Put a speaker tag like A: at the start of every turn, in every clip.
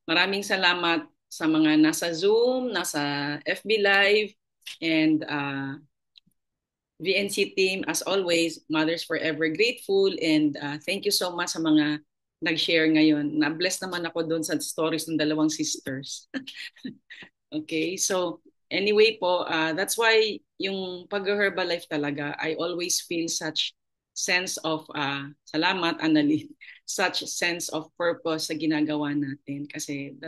A: Maraming salamat sa mga nasa Zoom, nasa FB Live, and VNC team. As always, Mothers Forever grateful, and thank you so much sa mga nag-share ngayon. Na-bless naman ako doon sa stories ng dalawang sisters. Okay, so anyway po, that's why yung pag-Herbalife talaga, I always feel such sense of salamat, Annalyn, such sense of purpose sa ginagawa natin kasi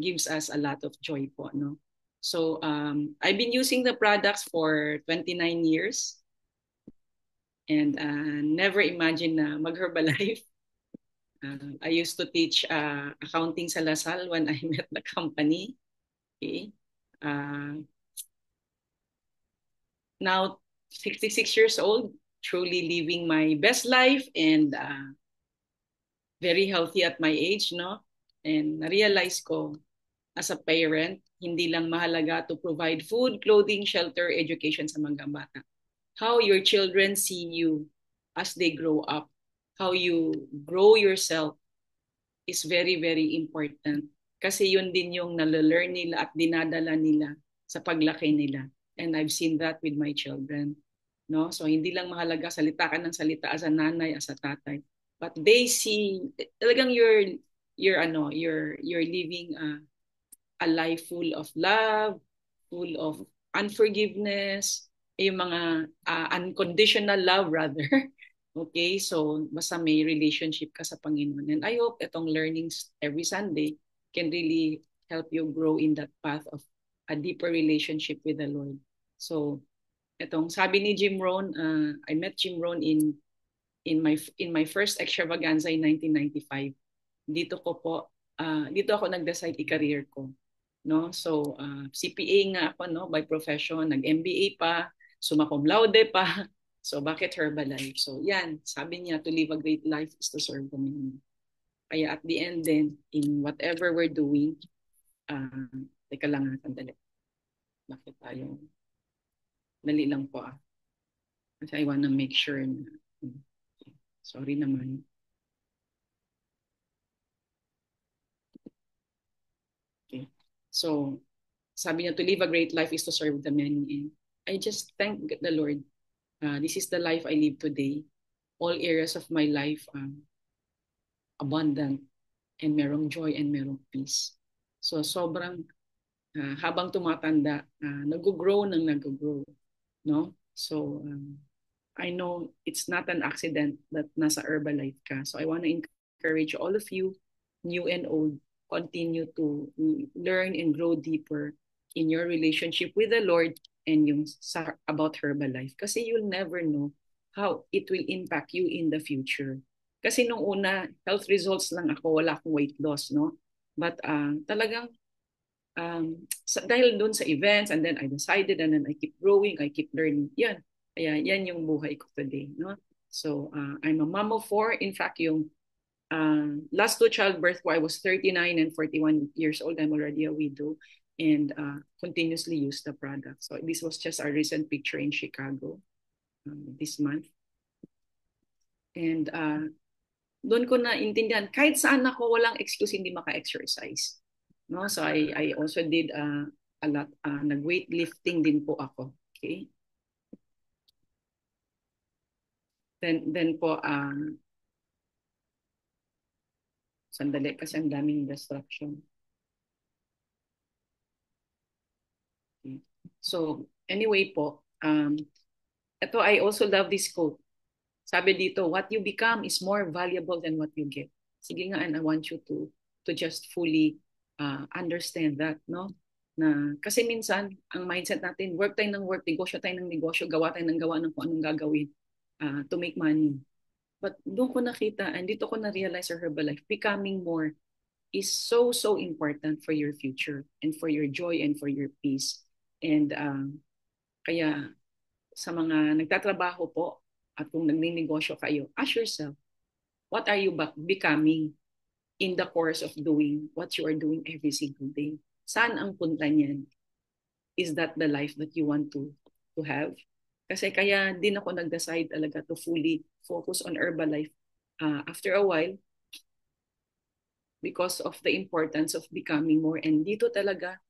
A: gives us a lot of joy po, no? So I've been using the products for 29 years and never imagined na mag-Herbalife. I used to teach accounting sa Lasal when I met the company. Okay. Now 66 years old, truly living my best life and very healthy at my age, no? And na-realize ko as a parent, hindi lang mahalaga to provide food, clothing, shelter, education sa mga bata. How your children see you as they grow up, how you grow yourself is very, very important. Kasi yun din yung nalalearn nila at dinadala nila sa paglaki nila. And I've seen that with my children. No? So hindi lang mahalaga salita ka ng salita as a nanay, as a tatay. But they see talagang you're living a life full of love, full of unforgiveness, yung mga unconditional love rather. Okay, so basta may relationship ka sa Panginoon. And I hope itong learnings every Sunday can really help you grow in that path of a deeper relationship with the Lord. So, itong sabi ni Jim Rohn, I met Jim Rohn in my first extravaganza in 1995. Dito ko po dito ako nag-decide i-career ko, no? So, CPA nga ako, no, by profession, nag-MBA pa, summa cum laude pa. So, bakit Herbalife? So, yan, sabi niya, to live a great life is to serve the many. Kaya at the end then, in whatever we're doing, teka lang, sandali. Bakit tayo? Dali lang po Kasi I wanna make sure na, sorry naman. Okay. So, sabi niya, to live a great life is to serve the many. And I just thank the Lord. This is the life I live today. All areas of my life, abundant, and merong joy and merong peace. So, sobrang, habang tumatanda, nag-grow ng nag-grow. No? So, I know it's not an accident that nasa Herbalife ka. So, I want to encourage all of you, new and old, continue to learn and grow deeper in your relationship with the Lord and yung about Herbalife. Kasi you'll never know how it will impact you in the future. Kasi nung una, health results lang ako, wala akong weight loss, no? But talagang, dahil doon sa events, and then I decided, and then I keep growing, I keep learning. Yan. Kaya yan yung buhay ko today, no? So, I'm a mom of four. In fact, yung last two childbirth ko, I was 39 and 41 years old. I'm already a widow and continuously use the product. So this was just our recent picture in Chicago this month. And doon ko na intindihan, kahit saan ako, walang excuse hindi maka-exercise. No? So I also did a lot, nag-weightlifting din po ako. Okay? Then po, sandali kasi ang daming distraction. Okay. So, anyway po, ito, I also love this quote. Sabi dito, what you become is more valuable than what you get. Sige nga, and I want you to just fully understand that, no? Na, kasi minsan, ang mindset natin, work tayo ng work, negosyo tayo ng negosyo, gawa tayo ng gawa ng kung anong gagawin to make money. But doon ko nakita, and dito ko na-realize sa Herbalife, becoming more is so, so important for your future and for your joy and for your peace. And kaya sa mga nagtatrabaho po at kung nagninegosyo kayo, ask yourself, what are you becoming in the course of doing what you are doing every single day? Saan ang punta niyan? Is that the life that you want to have? Kasi kaya din ako nag-decide talaga to fully focus on Herbalife. After a while, because of the importance of becoming more. And dito talaga,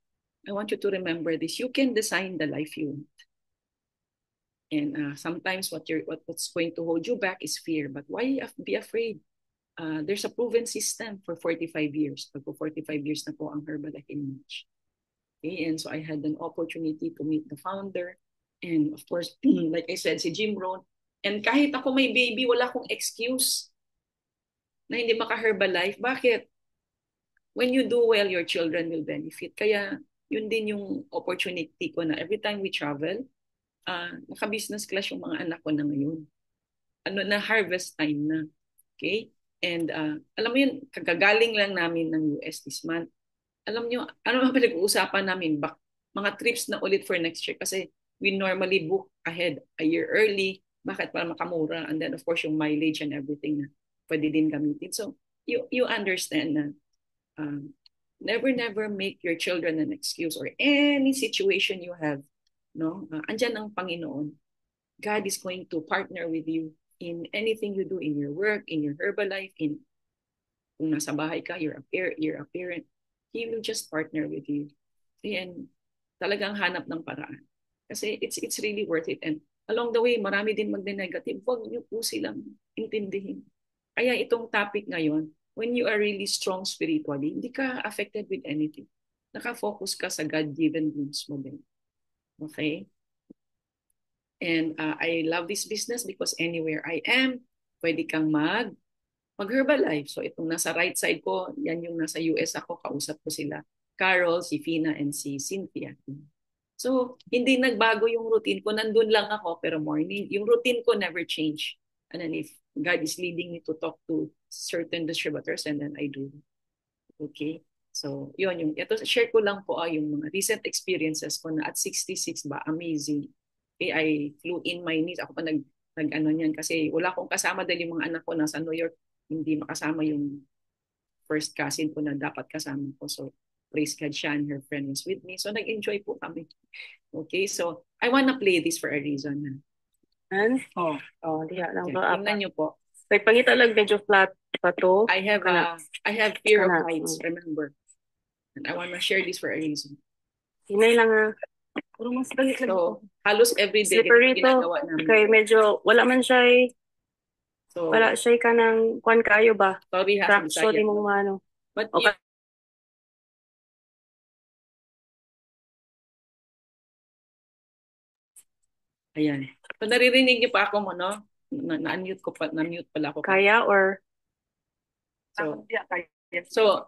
A: I want you to remember this. You can design the life you want. And sometimes what's going to hold you back is fear. But why be afraid? There's a proven system for 45 years. Pag 45 years na po ang Herbalife in March. Okay, and so I had an opportunity to meet the founder. And of course, like I said, si Jim Rohn. And kahit ako may baby, wala akong excuse na hindi maka-Herbalife. Bakit? When you do well, your children will benefit. Kaya yun din yung opportunity ko na every time we travel, naka-business class yung mga anak ko na ngayon. Ano na, harvest time na. Okay? And alam mo yun, kagagaling lang namin ng US this month. Alam nyo, ano ang pinag-uusapan namin? Mga trips na ulit for next year kasi we normally book ahead a year early. Bakit? Para makamura. And then of course yung mileage and everything na pwede din gamitin. So you understand na never make your children an excuse or any situation you have. No? Andyan ang Panginoon. God is going to partner with you in anything you do in your work, in your Herbalife, in kung nasa bahay ka, you're a parent, He will just partner with you. And talagang hanap ng paraan. Kasi it's really worth it. And along the way, marami din magne-negative. Huwag niyo po silang intindihin. Kaya itong topic ngayon, when you are really strong spiritually, hindi ka affected with anything. Naka-focus ka sa God-given gifts mo din. Okay? And I love this business because anywhere I am, pwede kang mag-Herbalife. So itong nasa right side ko, yan yung nasa US ako, kausap ko sila. Carol, si Fina, and si Cynthia. So hindi nagbago yung routine ko. Nandun lang ako, pero morning. Yung routine ko never change. And then if God is leading me to talk to certain distributors, and then I do. Okay? So yun, ito, share ko lang po yung mga recent experiences ko na at 66 ba, amazing. Okay, I flew in my niece. Ako pa nag-ano niyan kasi wala akong kasama dahil yung mga anak ko nasa New York, hindi makasama yung first cousin ko na dapat kasama ko. So praise God, siya and her friend was with me. So nag-enjoy po kami. Okay, so I wanna play this for a reason.
B: Diya lang
A: Okay,
B: ba?
A: tingnan niyo po.
B: Like, pangita lang medyo flat pa to.
A: I have fear of heights, remember. And I wanna share this for a reason.
B: Hinay lang Pero mas galit lang
A: So, halos everyday
B: slippery to.
A: ginagawa namin.
B: Okay, medyo, wala man siya
A: So,
B: wala siya ka ng kwan kayo ba?
A: sorry ha, sa
B: Traction
A: Bisaya.
B: mong ano.
A: But
B: Okay.
A: Ayan. So, naririnig niyo pa ako mo, no? Na-unmute ko pa, na-mute pala ako.
B: Kaya or?
A: So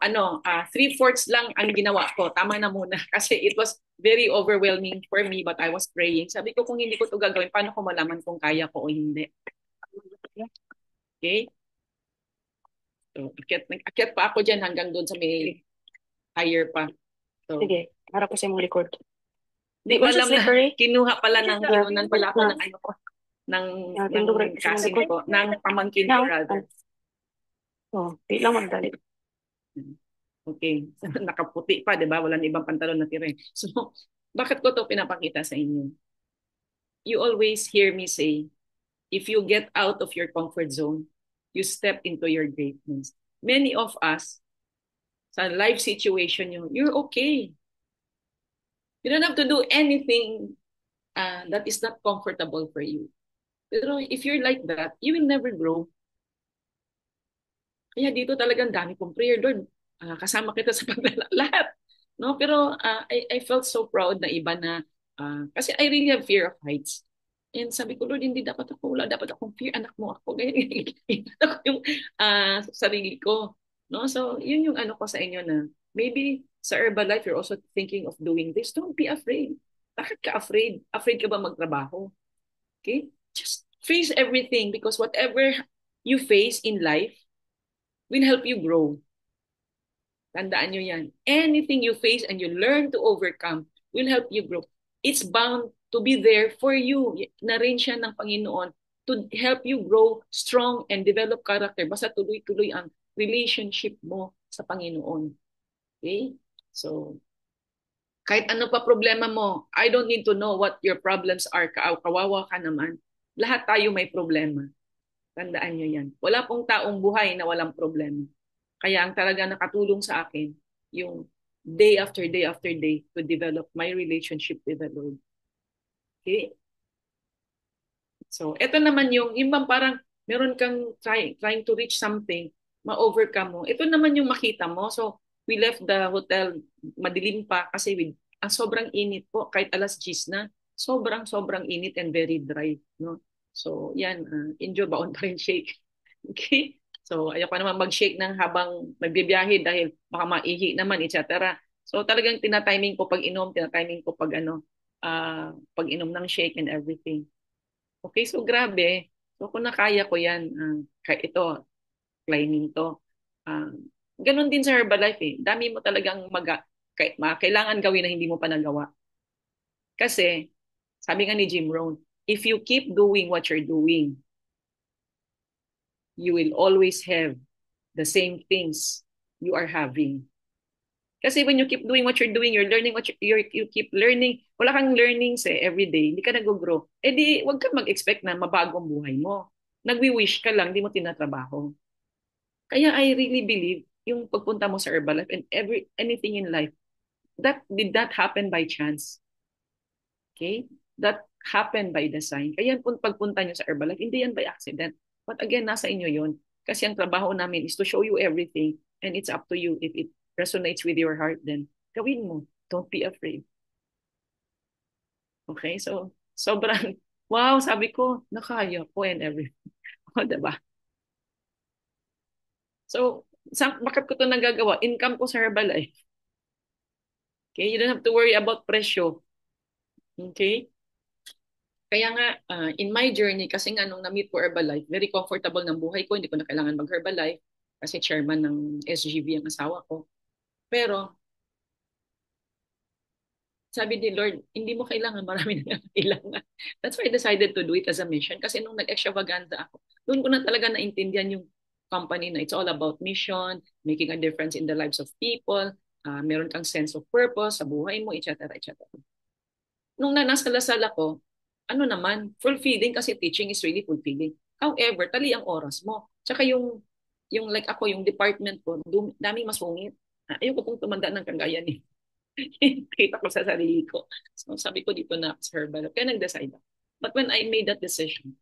A: 3/4 lang ang ginawa ko. Tama na muna kasi it was very overwhelming for me but I was praying. Sabi ko kung hindi ko to gagawin, paano ko malaman kung kaya ko o hindi? Okay? So, akyat pa ako dyan hanggang doon sa may higher pa. So,
B: sige, harap ko sa mong likod.
A: Di ko alam na kinuha pala ng kinunan pala ako ng ano ko ng cousin ko, ng pamangkin ko rather.
B: Di lang magdali.
A: Okay. Nakaputi pa, di ba? Wala na ibang pantalon na tira. So, bakit ko to pinapakita sa inyo? You always hear me say, if you get out of your comfort zone, you step into your greatness. Many of us, sa life situation you're okay. You don't have to do anything that is not comfortable for you. Pero if you're like that, you will never grow. Kaya dito talagang dami kong prayer, Lord. Kasama kita sa lahat. No? Pero I felt so proud na iba na, kasi I really have fear of heights. And sabi ko, Lord, hindi dapat ako, wala dapat akong fear, anak mo ako. Ganyan, ako yung sarili ko. No? So, yun yung ano ko sa inyo na, maybe sa Herbalife, you're also thinking of doing this. Don't be afraid. Bakit ka afraid? Afraid ka ba magtrabaho? Okay? Just face everything because whatever you face in life will help you grow. Tandaan nyo yan. Anything you face and you learn to overcome will help you grow. It's bound to be there for you. Na-arrange siya ng Panginoon to help you grow strong and develop character. Basta tuloy-tuloy ang relationship mo sa Panginoon. Okay? So, kahit ano pa problema mo, I don't need to know what your problems are. Kawawa ka naman. Lahat tayo may problema. Tandaan nyo yan. Wala pong taong buhay na walang problema. Kaya ang talaga nakatulong sa akin, yung day after day after day to develop my relationship with the Lord. Okay? So, ito naman yung bang parang meron kang trying to reach something, ma-overcome mo. Ito naman yung makita mo. So, we left the hotel, madilim pa kasi ang sobrang init po, kahit alas 10 na, sobrang init and very dry. No? So, yan, enjoy baon pa rin shake. Okay? So, ayoko naman mag-shake ng habang nagbibiyahe dahil baka maihi naman, etc. So, talagang tinatiming ko pag inom, tinatiming ko pag pag inom ng shake and everything. Okay, so grabe. So kung nakaya ko yan, ito, climbing to. Uh, Ganun din sa Herbalife eh. Dami mo talagang kailangan gawin na hindi mo pa nagawa. Kasi, sabi nga ni Jim Rohn, if you keep doing what you're doing, you will always have the same things you are having. Kasi when you keep doing what you're doing, you're learning you keep learning. Wala kang learnings every day. Hindi ka nag-grow. Eh di, wag kang mag-expect na mabago ang buhay mo. Nagwi-wish ka lang, di mo tinatrabaho. Kaya I really believe yung pagpunta mo sa Herbalife and anything in life, that did not happen by chance. Okay? That happened by design. Kaya pagpunta nyo sa Herbalife, hindi yan by accident. But again, nasa inyo yun. Kasi ang trabaho namin is to show you everything and it's up to you. If it resonates with your heart, then gawin mo. Don't be afraid. Okay? So, sobrang, wow, sabi ko, nakaya ko and everything. O, diba? So, bakit ko ito nagagawa? Income ko sa Herbalife. Okay? You don't have to worry about presyo. Okay? Kaya nga, in my journey, kasi nga nung na-meet ko Herbalife, very comfortable ng buhay ko, hindi ko na kailangan mag-Herbalife kasi chairman ng SGV ang asawa ko. Pero, sabi ni Lord, hindi mo kailangan, marami na kailangan. That's why I decided to do it as a mission kasi nung nag-extravaganza ako, doon ko na talaga naintindihan yung company na it's all about mission, making a difference in the lives of people, meron kang sense of purpose sa buhay mo, etc. etc. Nung nasa Lasal ako, ano naman, fulfilling kasi teaching is really fulfilling. However, tali ang oras mo. Tsaka yung like ako, yung department ko, daming masungit. Ayoko pong tumanda ng kagaya ni kita ko sa sarili ko. So sabi ko dito na sa Herbalife. Kaya nag-decide ako. But when I made that decision,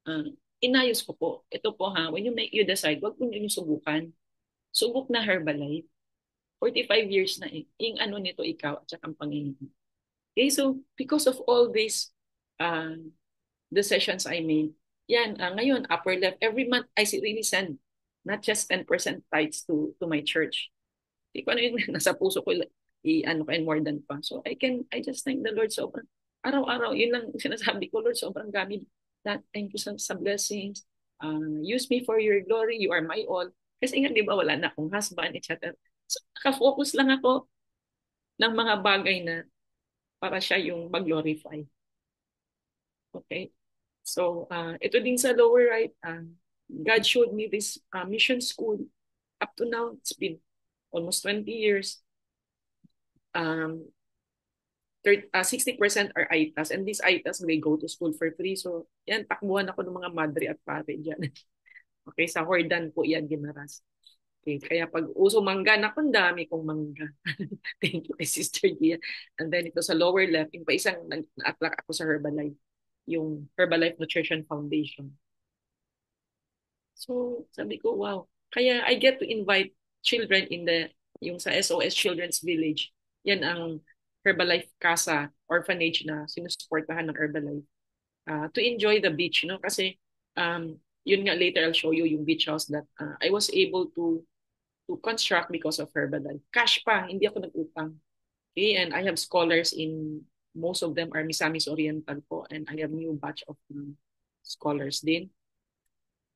A: uh, inayos ko po. Ito po ha, when you decide, wag mo nyo subukan. Subok na Herbalife. 45 years na eh. Yung ano nito ikaw at saka ang Panginoon. Okay, so because of all these uh, decisions I made, yan, ngayon, upper left, every month I really send not just 10% tithes to my church. Hindi ko ano yung nasa puso ko, ano and more than pa. So I just thank the Lord sobrang. Araw-araw, yun lang sinasabi ko, Lord, sobrang gamit. Thank you sa blessings. Use me for your glory. You are my all. Kasi nga, di ba, wala na akong husband, etc. So, nakafocus lang ako ng mga bagay na para siya yung mag-glorify. Okay? So, ito din sa lower right, God showed me this mission school. Up to now, it's been almost 20 years. 60% are ITAS and these ITAS may go to school for free. So, yan, takbuhan ako ng mga madre at pare dyan. Okay, sa Hordan po yan, Gimaras. Okay, kaya pag uso mangga, naku, dami kong mangga. Thank you kay Sister Gia. And then ito sa lower left, yung pa isang na-attract ako sa Herbalife, yung Herbalife Nutrition Foundation. So, sabi ko, wow. Kaya I get to invite children yung sa SOS Children's Village. Yan ang Herbalife Casa orphanage na sinusuportahan ng Herbalife. To enjoy the beach, no? Kasi, yun nga, later I'll show you yung beach house that I was able to construct because of Herbalife. Cash pa, hindi ako nag-utang. Okay, and I have scholars most of them are Misamis Oriental po, and I have new batch of scholars din.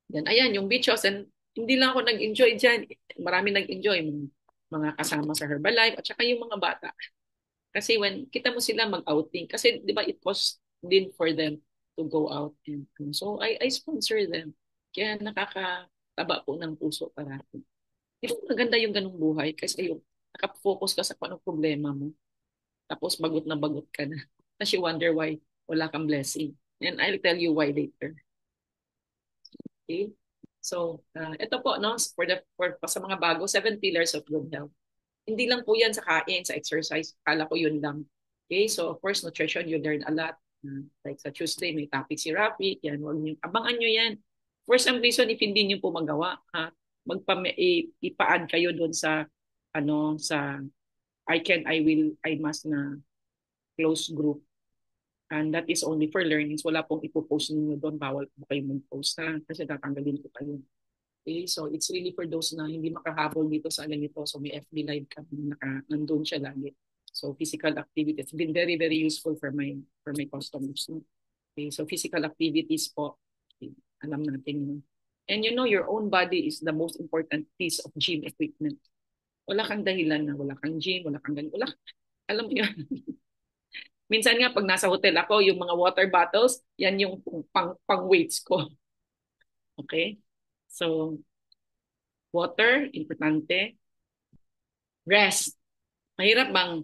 A: Then, ayan, yung beach house, and hindi lang ako nag-enjoy dyan. Marami nag-enjoy, mga kasama sa Herbalife, at saka yung mga bata. Kasi when kita mo sila mag-outing, kasi di ba it costs din for them to go out. And so, I sponsor them. Kaya nakakataba po ng puso parati. Di ba maganda yung ganung buhay? Kasi yung nakafocus ka sa kung anong problema mo. Tapos bagot na bagot ka na. Tapos you wonder why wala kang blessing. And I'll tell you why later. Okay? So, ito po, no, sa mga bago, 7 pillars of good health. Hindi lang po yan sa kain, sa exercise. Kala ko yun lang. Okay, so of course, nutrition, you learn a lot. Like sa Tuesday, may topic si Rafi. Yan, wag niyo, abangan nyo yan. For some reason, if hindi niyo po magawa, ipa-add kayo doon sa, sa I can, I will, I must na close group. And that is only for learnings. Wala pong ipopost ninyo doon. Bawal po kayo mag-post ha. Kasi tatanggalin ko kayo. Okay, so it's really for those na hindi makahabol dito sa ganito. So may FB Live kami, nandun siya lagi. So physical activity, it's been very, very useful for my customers. No? Okay, so physical activities po, okay, alam natin yun. And you know, your own body is the most important piece of gym equipment. Wala kang dahilan na wala kang gym, wala kang ganun. Wala, alam mo yun. Minsan nga, pag nasa hotel ako, yung mga water bottles, yan yung pang weights ko. Okay? So, water, importante. Rest. Mahirap bang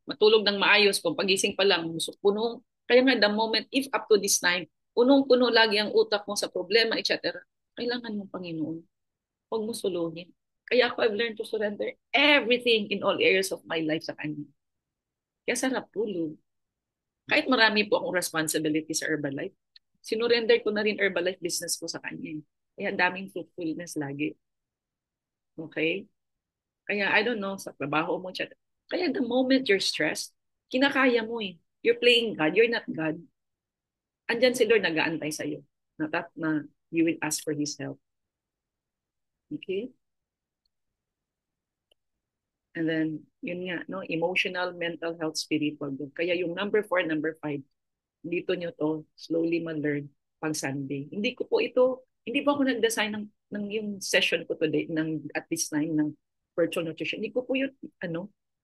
A: matulog ng maayos kung pagising pa lang, puno. Kaya nga, the moment, if up to this time, punong-puno lagi ang utak mo sa problema, etc., kailangan mong Panginoon. Huwag mo suluhin. Kaya ako, I've learned to surrender everything in all areas of my life sa Kanya. Kaya sarap tulog. Kahit marami po akong responsibility sa Herbalife, sinurrender ko na rin Herbalife business ko sa kanya. Kaya daming fruitfulness lagi. Okay? Kaya I don't know, sa trabaho mo, chat. Kaya the moment you're stressed, kinakaya mo eh. You're playing God, you're not God. Andyan si Lord nag-aantay sa'yo. Na you will ask for His help. Okay? And then, yun nga, no? Emotional, mental health, spiritual. Kaya yung number 4, number 5, dito nyo to slowly ma-learn pag Sunday. Hindi pa ako nag-design ng yung session ko today at this time ng virtual nutrition. Hindi ko po yun,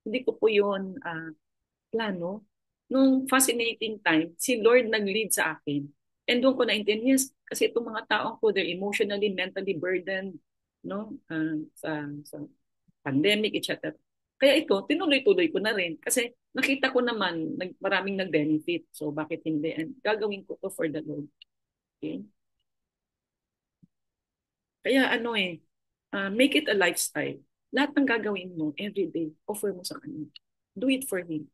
A: hindi ko po yun plano. Nung fascinating time, si Lord nag-lead sa akin. And doon ko na-intend, yes, kasi itong mga taong ko, they're emotionally, mentally burdened, no? Sa pandemic, etc. Kaya ito, tinuloy-tuloy ko na rin. Kasi nakita ko naman, maraming nag-benefit. So, bakit hindi? And gagawin ko to for the Lord. Okay? Kaya make it a lifestyle. Lahat ng gagawin mo, every day, offer mo sa Kanya. Do it for Him.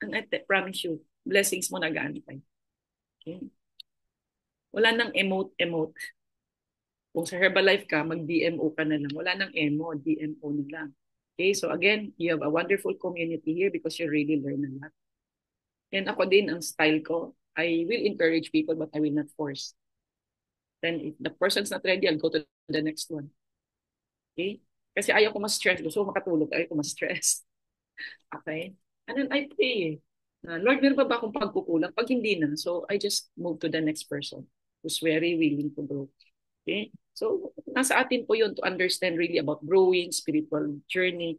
A: And I promise you, blessings mo nag-aantay. Okay? Wala nang emote. Kung sa Herbalife ka, mag-DMO ka na lang. Wala nang emo, DMO na lang. Okay, so again, you have a wonderful community here because you really learn a lot. And ako din, ang style ko, I will encourage people but I will not force. Then if the person's not ready, I'll go to the next one. Okay? Kasi ayaw ko ma-stress. Gusto ko makatulog, ayaw ko ma-stress. Okay? And then I pray. Lord, meron pa ba akong pagkukulang? Pag hindi na, so I just move to the next person who's very willing to grow. Okay? So, nasa atin po yun to understand really about growing, spiritual journey,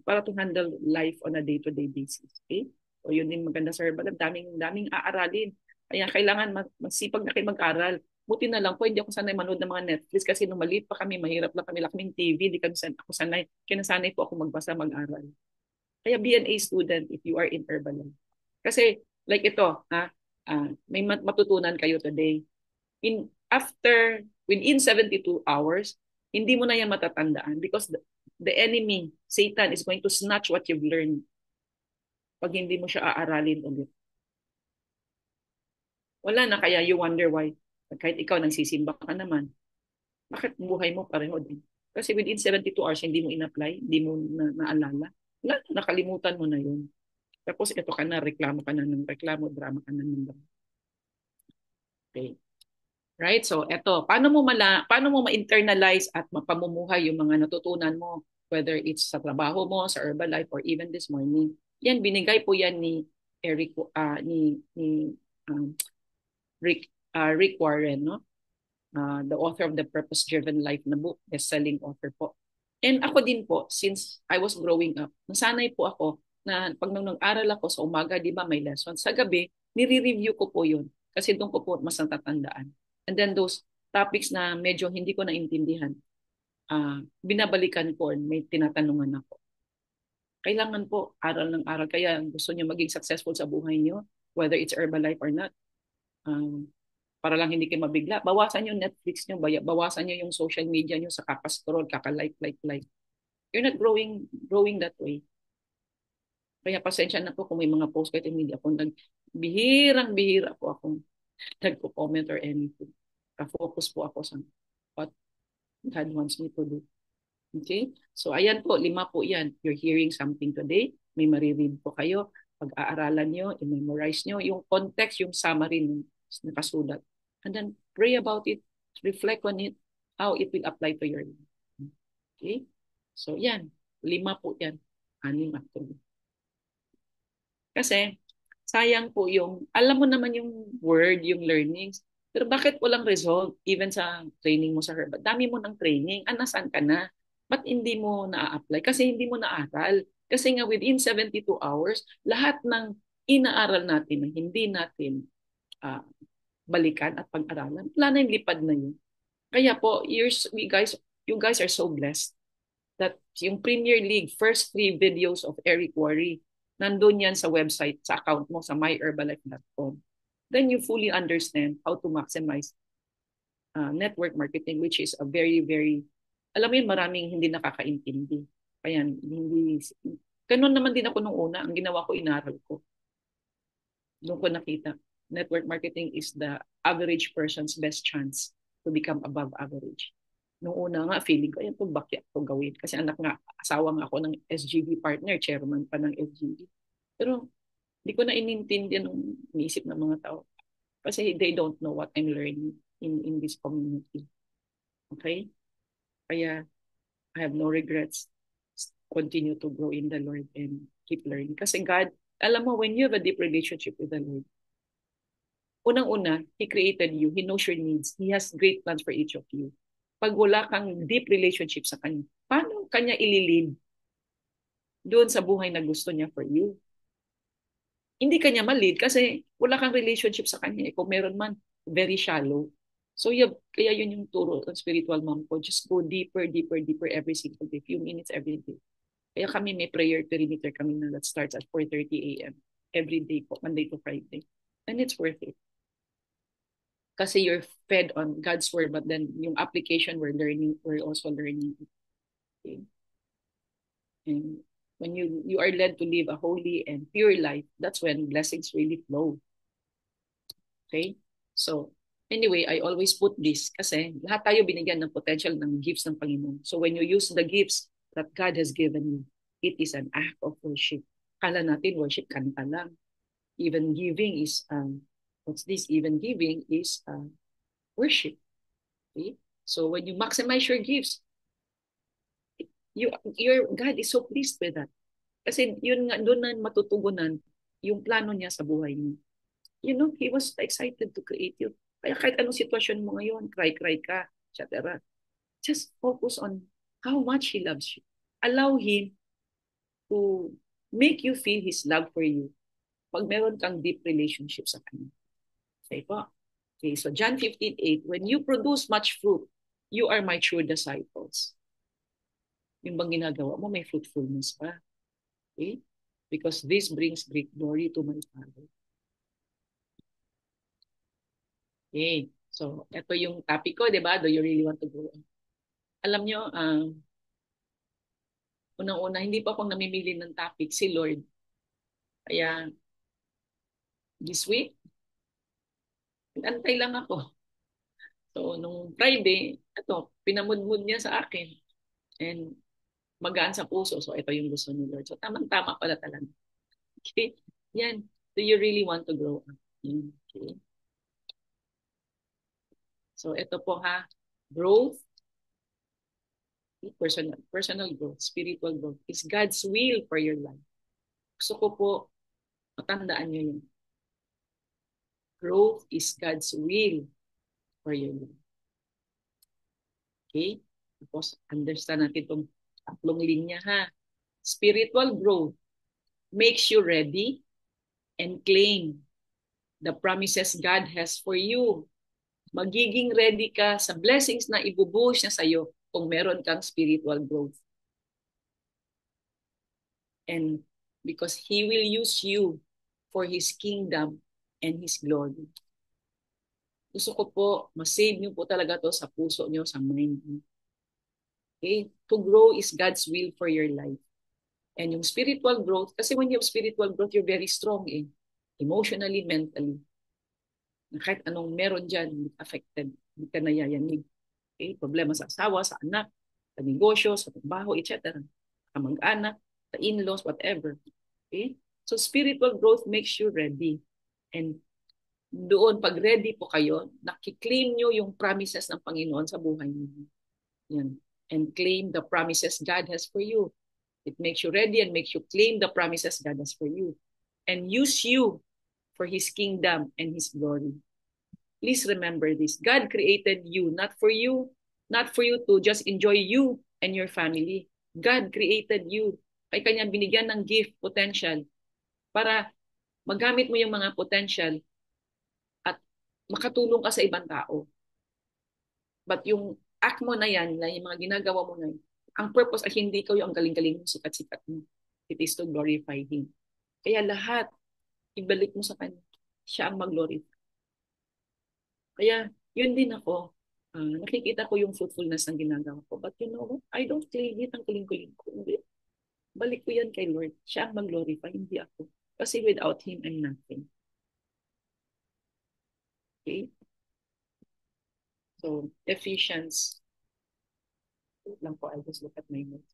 A: para to handle life on a day-to-day basis. Okay? So, yun din maganda sa Herbal. Daming aaralin. Kaya kailangan magsipag na kayo mag-aral. Buti na lang po, hindi ako sanay manood ng mga Netflix kasi nung maliit pa kami, mahirap lang kami, kaming TV, di kami ako sanay. Kaya nasanay po ako magbasa, mag-aral. Kaya be an A student if you are in Herbalife. Kasi, like ito, may matutunan kayo today. Within 72 hours, hindi mo na yan matatandaan because the enemy, Satan, is going to snatch what you've learned pag hindi mo siya aaralin ulit. Wala na, kaya you wonder why. Kahit ikaw nagsisimba ka naman, bakit buhay mo pareho din? Kasi within 72 hours, hindi mo in-apply, hindi mo naalala. Wala, nakalimutan mo na yun. Tapos ito ka na, reklamo ka na ng reklamo, drama ka na ng drama. Okay. Right? So, eto, paano mo ma-internalize at mapamumuhay yung mga natutunan mo, whether it's sa trabaho mo, sa Herbalife, or even this morning. Yan, binigay po yan ni Eric, Rick Warren, no? The author of the Purpose-Driven Life na book, best-selling author po. And ako din po, since I was growing up, nasanay po ako na pag nag-aral ako sa umaga, di ba may lessons, sa gabi, nire-review ko po yun. Kasi doon ko po mas natatandaan. And then those topics na medyo hindi ko naintindihan, binabalikan ko, may tinatanungan ako. Kailangan po, aral ng aral. Kaya gusto niyo maging successful sa buhay niyo, whether it's Herbalife or not, para lang hindi kayo mabigla. Bawasan yung Netflix nyo, bawasan nyo yung social media nyo sa kakascroll, kaka-like. You're not growing that way. Kaya pasensya na po kung may mga post kayo, hindi ako bihirang-bihira po akong nagko-comment or anything. Ka-focus po ako sa what God wants me to do. Okay? So, ayan po, 5 po yan. You're hearing something today. May mariread po kayo. Pag-aaralan nyo, i-memorize nyo. Yung context, yung summary ng nakasulat. And then, pray about it. Reflect on it. How it will apply to your life. Okay? So, yan. 5 po yan. 6 actually. Kasi, sayang po alam mo naman yung word, yung learnings, pero bakit walang result? Even sa training mo sa Herbal. Dami mo ng training. Nasaan ka na? Ba't hindi mo na-apply? Kasi hindi mo naaral. Kasi nga within 72 hours, lahat ng inaaral natin na hindi natin uh, balikan at pag-aralan, wala na yung lipad na yun. Kaya po, you guys are so blessed that yung Premier League, first 3 videos of Eric Worre, nandun yan sa website, sa account mo, sa myherbalife.com. Then you fully understand how to maximize network marketing, which is a very, very, alam mo yun, maraming hindi nakakaintindi. Kaya hindi, ganun naman din ako nung una. Ang ginawa ko, inaral ko. Doon ko nakita. Network marketing is the average person's best chance to become above average. Nung una nga, feeling ko, ayan, bakit ko gawin? Kasi asawa nga ako ng SGB partner, chairman pa ng SGB. Pero, hindi ko na inintindihan ng inisip ng mga tao. Kasi they don't know what I'm learning in this community. Okay? Kaya, I have no regrets. Continue to grow in the Lord and keep learning. Kasi God, alam mo, when you have a deep relationship with the Lord, unang-una, He created you. He knows your needs. He has great plans for each of you. Pag wala kang deep relationship sa Kanya, paano Kanya ililid doon sa buhay na gusto niya for you? Hindi Kanya malid kasi wala kang relationship sa Kanya. Kung meron man, very shallow. So, kaya yun yung turo ng spiritual mom ko. Just go deeper every single day. Few minutes every day. Kaya kami may prayer perimeter kami na that starts at 4:30 a.m. every day po, Monday to Friday. And it's worth it. Kasi you're fed on God's word, but then yung application we're also learning. Okay? And when you are led to live a holy and pure life, that's when blessings really flow. Okay? So, anyway, I always put this kasi lahat tayo binigyan ng potential ng gifts ng Panginoon. So when you use the gifts that God has given you, it is an act of worship. Kala natin worship kanta lang. Even giving is Even giving is worship. Okay? So when you maximize your gifts, your God is so pleased with that. Kasi yun nga, doon na matutugunan yung plano niya sa buhay niyo. You know, He was excited to create you. Kaya kahit anong sitwasyon mo ngayon, cry ka, etc. Just focus on how much He loves you. Allow Him to make you feel His love for you pag meron kang deep relationship sa Kanya. Okay po. Okay, so John 15:8, when you produce much fruit, you are my true disciples. Yung bang ginagawa mo, may fruitfulness pa. Okay? Because this brings great glory to my Father. Okay. So, ito yung topic ko, di ba? Do you really want to grow? Alam nyo, unang-una, hindi pa ako namimili ng topic, si Lord. Kaya, this week, antay lang ako. So, nung Friday, pinamudmud niya sa akin. And magaan sa puso. So, ito yung gusto ni Lord. So, tamang-tama pala talaga. Okay? Yan. Do you really want to grow up? Okay. So, ito po ha. Growth, personal growth, spiritual growth is God's will for your life. Gusto ko po, matandaan nyo yun. Growth is God's will for your life. Okay? Tapos, understand natin itong 3 linya ha. Spiritual growth makes you ready and claim the promises God has for you. Magiging ready ka sa blessings na ibubuhos niya sa'yo kung meron kang spiritual growth. And because He will use you for His kingdom and His glory. gusto ko po, ma-save niyo po talaga to sa puso niyo, sa mind niyo. Okay? To grow is God's will for your life. And yung spiritual growth, kasi when you have spiritual growth, you're very strong emotionally, mentally. Kahit anong meron dyan, affected, hindi ka nayayanig. Okay? Problema sa asawa, sa anak, sa negosyo, sa trabaho, etc. Sa mag-anak, sa in-laws, whatever. Okay? So spiritual growth makes you ready. And doon, pag ready po kayo, nakiklaim nyo yung promises ng Panginoon sa buhay niyo. Yan. And claim the promises God has for you. It makes you ready and makes you claim the promises God has for you. And use you for His kingdom and His glory. Please remember this. God created you, not for you to just enjoy you and your family. God created you. Kaya Kanya binigyan ng gift, potential, para magamit mo yung mga potential at makatulong ka sa ibang tao. But yung act mo na yan, yung mga ginagawa mo na yan, ang purpose ay hindi ikaw yung ang galing-galing mo, sikat-sikat mo. It is to glorify Him. Kaya lahat, ibalik mo sa Kanya. Siya ang mag-glorify. Kaya, yun din ako. Nakikita ko yung fruitfulness ng ginagawa ko. But you know what? I don't claim it ang kaling-kaling ko. Hindi. Balik ko yan kay Lord. Siya ang mag-glorify, hindi ako. Kasi without Him, I'm nothing. Okay? So, Ephesians. Wait lang po, I'll just look at my notes.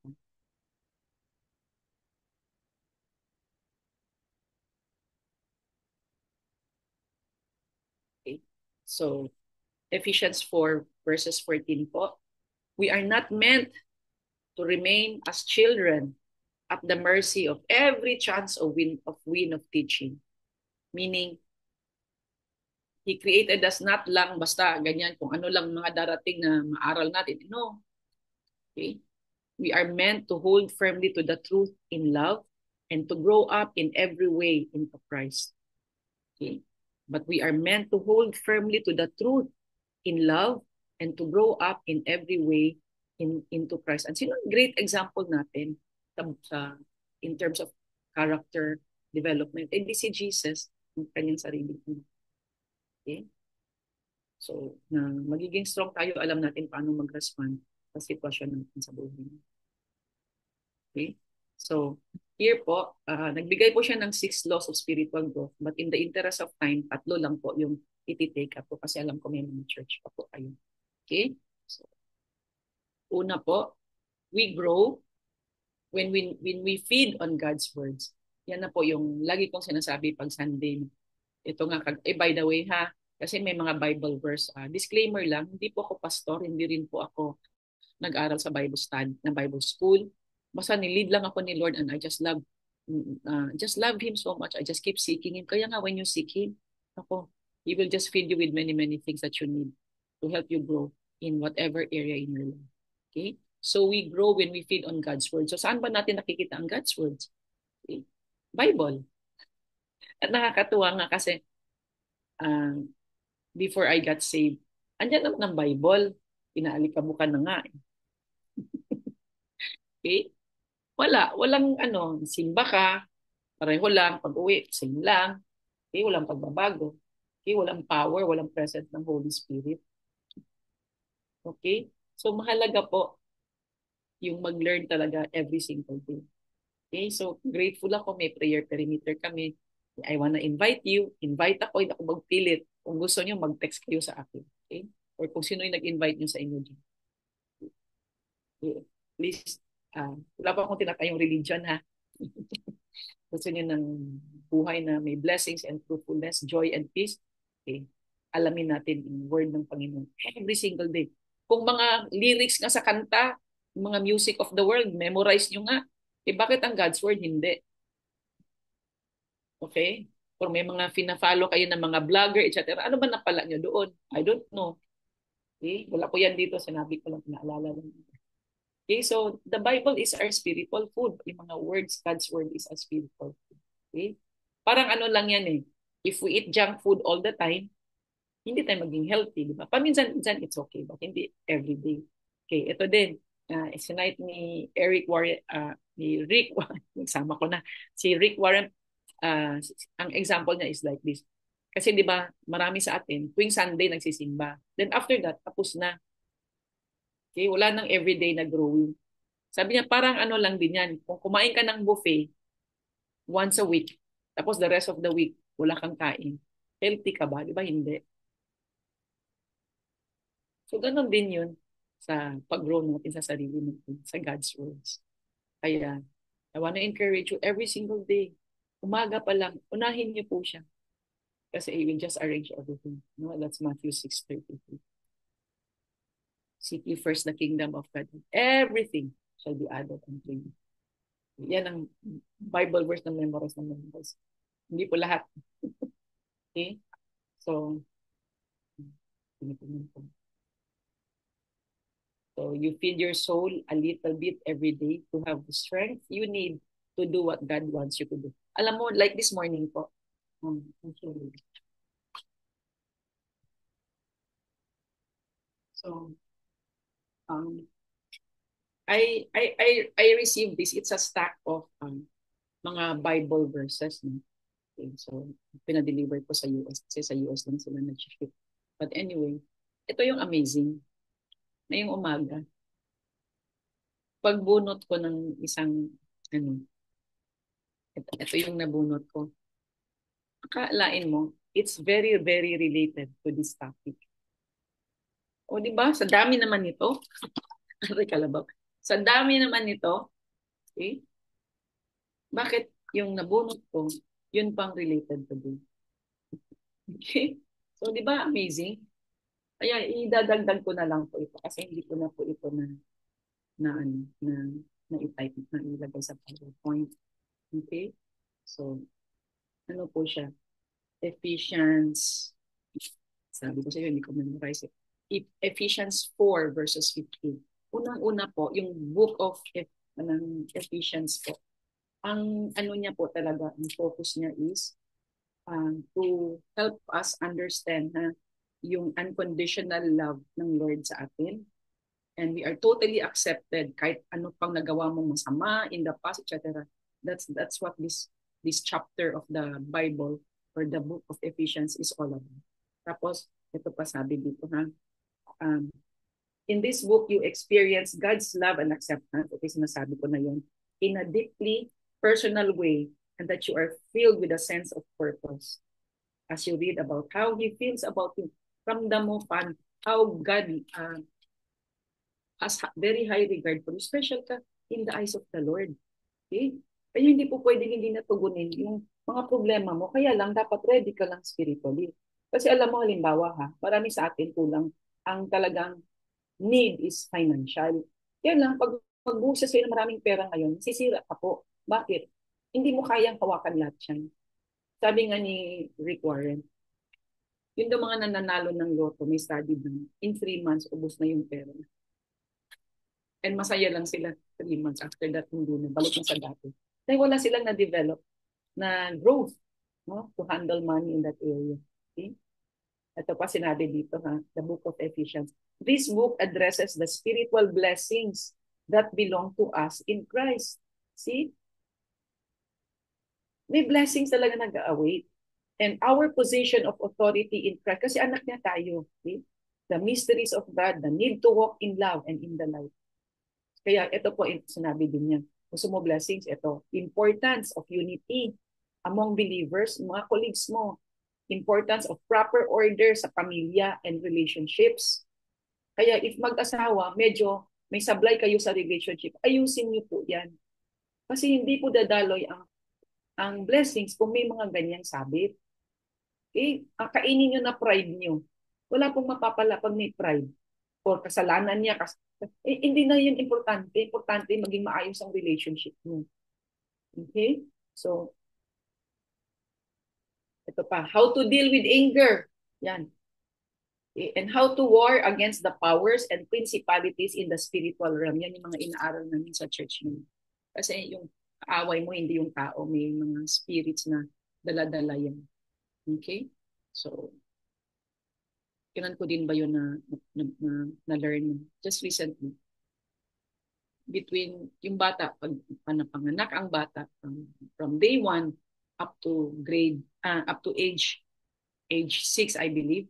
A: Okay? So, Ephesians 4 verses 14 po. We are not meant to remain as children at the mercy of every chance of wind of teaching. Meaning, He created us not lang basta ganyan kung ano lang mga darating na maaral natin. No. Okay? We are meant to hold firmly to the truth in love and to grow up in every way into Christ. Okay? But we are meant to hold firmly to the truth in love and to grow up in every way into Christ. And sino ang great example natin in terms of character development? Hindi si Jesus, ang kanyang sarili. Okay? So, na magiging strong tayo, alam natin paano mag-respond sa sitwasyon natin sa buhay. Okay? So, here po, nagbigay po siya ng 6 laws of spiritual growth, but in the interest of time, 3 lang po yung iti-take up po kasi alam ko may mga church pa po kayo. Okay? So, una po, we grow when we feed on God's words. Yan na po yung lagi kong sinasabi pag Sunday. Ito nga, by the way ha, kasi may mga Bible verse. Disclaimer lang, hindi po ako pastor, hindi rin po ako nag-aral sa Bible study, na Bible school. Basta nilid lang ako ni Lord and I just love Him so much. I just keep seeking Him. Kaya nga when you seek Him, ako, He will just feed you with many, many things that you need to help you grow in whatever area in your life. Okay? So we grow when we feed on God's Word. So saan ba natin nakikita ang God's Words? Okay? Bible. At nakakatuwa nga kasi before I got saved, andyan naman ang Bible. Pinaalikabukan na nga. Okay? Walang simba ka, pareho lang, pag-uwi, sing lang. Okay? Walang pagbabago. Okay? Walang power, walang presence ng Holy Spirit. Okay? So mahalaga po yung mag-learn talaga every single day. Okay? So grateful ako, may prayer perimeter kami. I wanna invite you. Invite ako, hindi ako magpilit. Kung gusto nyo, mag-text kayo sa akin. Okay? Or kung sino yung nag-invite nyo sa inyo dyan. Okay. Please, wala pa akong tinatayong religion ha. Gusto nyo ng buhay na may blessings and fruitfulness, joy and peace. Okay? Alamin natin yung word ng Panginoon every single day. Kung mga lyrics nga sa kanta, mga music of the world, memorize nyo nga. Bakit ang God's word hindi? Okay? Kung may mga fina-follow kayo ng mga vlogger, etc. Ano ba napala nyo doon? I don't know. Okay? Wala ko yan dito. Sinabi ko lang, pinaalala lang. Okay? So, the Bible is our spiritual food. Yung mga words, God's word is our spiritual food. Okay? Parang ano lang yan eh. If we eat junk food all the time, hindi tayo maging healthy, di ba? Paminsan-minsan, it's okay, but hindi every day. Okay, ito din. Sinite ni Eric Warren, ni Rick, nagsama ko na. Si Rick Warren, ang example niya is like this. Kasi di ba, marami sa atin, tuwing Sunday nagsisimba. Then after that, tapos na. Okay? Wala nang everyday na growing. Sabi niya, parang ano lang din yan. Kung kumain ka ng buffet once a week, tapos the rest of the week, wala kang kain. Healthy ka ba? Di ba? Hindi. So, ganun din yun sa pag-grow natin sa sarili natin, sa God's words. Kaya, I want to encourage you every single day. Umaga pa lang, unahin niyo po siya. Kasi He will just arrange everything. No? That's Matthew 6:33. Seek ye first the kingdom of God. Everything shall be added unto you. Yan ang Bible verse na memorize. Hindi po lahat. Okay? So, so you feed your soul a little bit every day to have the strength you need to do what God wants you to do. Alam mo, like this morning po, actually. So, um, I received this. It's a stack of mga Bible verses. No? Okay, so, pinadeliver ko sa US kasi sa US lang sila nag-ship. But anyway, ito yung amazing. Ngayong umaga, pagbunot ko ng isang, ano, ito yung nabunot ko. Akalain mo, it's very, very related to this topic. O di ba? Sa dami naman nito. Aray kalabaw. Sa dami naman nito, okay? Bakit yung nabunot ko, yun pang related to this? Okay? So, di ba amazing? Kaya idadagdag ko na lang po ito kasi hindi ko na po ito na i-type na ilagay sa PowerPoint. Okay? So, ano po siya? Ephesians, sabi ko sa iyo, hindi ko memorize it. Ephesians 4 verses 15. Unang-una po, yung book of Ephesians po. Ang ano niya po talaga, ang focus niya is to help us understand na yung unconditional love ng Lord sa atin. And we are totally accepted kahit ano pang nagawa mong masama in the past, etc. That's what this chapter of the Bible or the book of Ephesians is all about. Tapos, ito pa sabi dito ha, um, in this book, you experience God's love and acceptance. Okay, sinasabi ko na yun. In a deeply personal way and that you are filled with a sense of purpose. As you read about how He feels about you, ramdam mo pan how God has very high regard for you. Special ka in the eyes of the Lord. Okay? Kaya hindi po pwedeng hindi natugunin yung mga problema mo. Kaya lang, dapat ready ka lang spiritually. Kasi alam mo, halimbawa ha, marami sa atin kulang ang talagang need is financial. Kaya lang, pag magbusa sa'yo ng maraming pera ngayon, sisira ka po. Bakit? Hindi mo kayang hawakan lahat yan. Sabi nga ni Rick Warren, yung daw mga nananalo ng loto, may study na in 3 months, ubos na yung pera. And masaya lang sila 3 months after that, hindi na, balik na sa dati. Dahil wala silang na-develop na growth, no, to handle money in that area. Okay? Ito pa sinabi dito ha, the book of Ephesians. This book addresses the spiritual blessings that belong to us in Christ. See? May blessings talaga nag-await. And our position of authority in Christ, kasi anak niya tayo. Okay? The mysteries of God, the need to walk in love and in the light. Kaya ito po, sinabi din niya. Gusto mo blessings? Ito. Importance of unity among believers, mga colleagues mo. Importance of proper order sa pamilya and relationships. Kaya if mag-asawa, medyo may sablay kayo sa relationship, ayusin niyo po yan. Kasi hindi po dadaloy ang blessings kung may mga ganyang sabit. Okay? Kainin niyo na pride niyo. Wala pong mapapala pag may pride or kasalanan niya. Hindi na yun importante. Importante maging maayos ang relationship niyo. Okay? So, ito pa. How to deal with anger. Yan. Okay? And how to war against the powers and principalities in the spiritual realm. Yan yung mga inaaral namin sa church niyo. Kasi yung away mo, hindi yung tao. May mga spirits na dala-dala yan. Okay? So, kailan ko din ba yun na-learn just recently. Between yung bata, pag napanganak ang bata, from day 1 up to age age 6, I believe.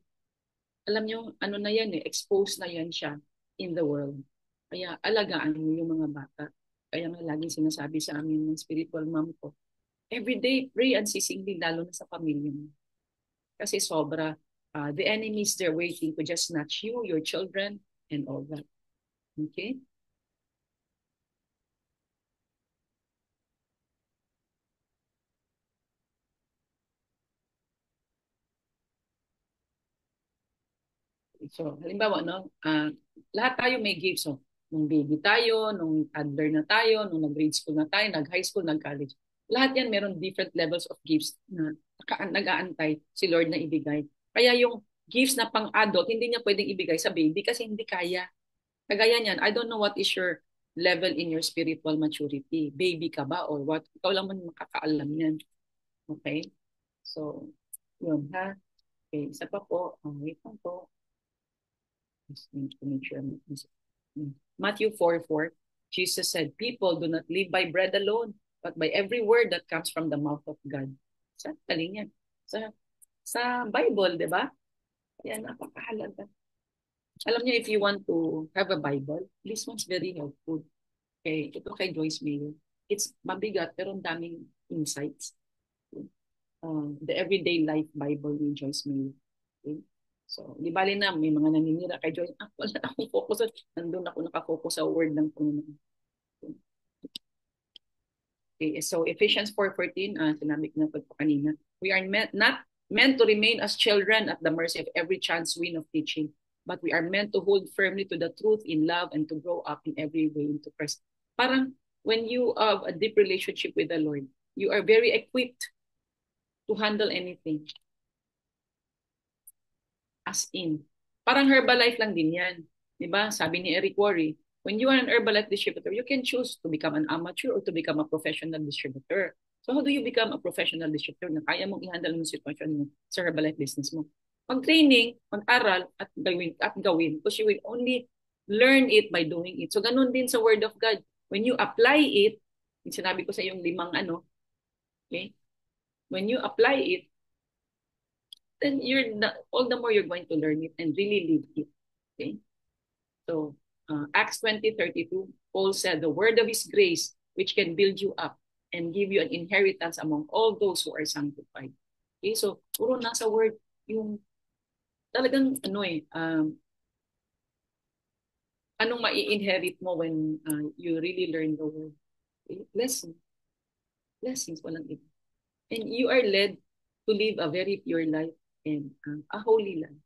A: Alam nyo, ano na yan exposed na yan siya in the world. Kaya alagaan mo yung mga bata. Kaya nga laging sinasabi sa amin ng spiritual mom ko, everyday pray unceasingly, lalo na sa pamilya mo. Kasi sobra, the enemies, they're waiting to just snatch you, your children, and all that. Okay? So, halimbawa, no, lahat tayo may gifts. So, nung baby tayo, nung toddler na tayo, nung nag-grade school na tayo, nag-high school, nag-college. Lahat yan meron different levels of gifts na nag-aantay si Lord na ibigay. Kaya yung gifts na pang-adult, hindi niya pwedeng ibigay sa baby kasi hindi kaya. Kagaya niyan, I don't know what is your level in your spiritual maturity. Baby ka ba or what? Ikaw lang man makakaalam yan. Okay? So, yun ha. Okay, isa pa po. Wait lang po. Just need to make sure. Matthew 4:4, Jesus said, people do not live by bread alone, but by every word that comes from the mouth of God. Sa taling yan. Sa Bible, di ba? Yan, napakahalaga. Alam niyo, if you want to have a Bible, this one's very helpful. Okay, ito kay Joyce Mayer. It's mabigat, pero ang daming insights. The Everyday Life Bible ni Joyce Mayer. Okay? So, di bali na, may mga naninira kay Joyce. Wala akong focus. Nandun ako nakafocus sa word ng Panginoon. Okay, so Ephesians 4:14, sinabi ko na po kanina, we are not meant to remain as children at the mercy of every chance wind of teaching, but we are meant to hold firmly to the truth in love and to grow up in every way into Christ. Parang when you have a deep relationship with the Lord, you are very equipped to handle anything. As in, parang Herbalife lang din yan. Diba? Sabi ni Eric Worre, when you are an Herbalife distributor, you can choose to become an amateur or to become a professional distributor. So how do you become a professional distributor na kaya mong i-handle yung sitwasyon mo sa Herbalife business mo? Mag-training, mag-aral, at gawin. Because you will only learn it by doing it. So ganun din sa Word of God. When you apply it, yung sinabi ko sa yung limang okay? When you apply it, then you're not, all the more you're going to learn it and really live it. Okay? So, Acts 20:32, Paul said, the word of his grace, which can build you up and give you an inheritance among all those who are sanctified. Okay? So, puro nasa word, yung talagang anong mai-inherit mo when you really learn the word. Okay? Blessings, walang iba. And you are led to live a very pure life and a holy life.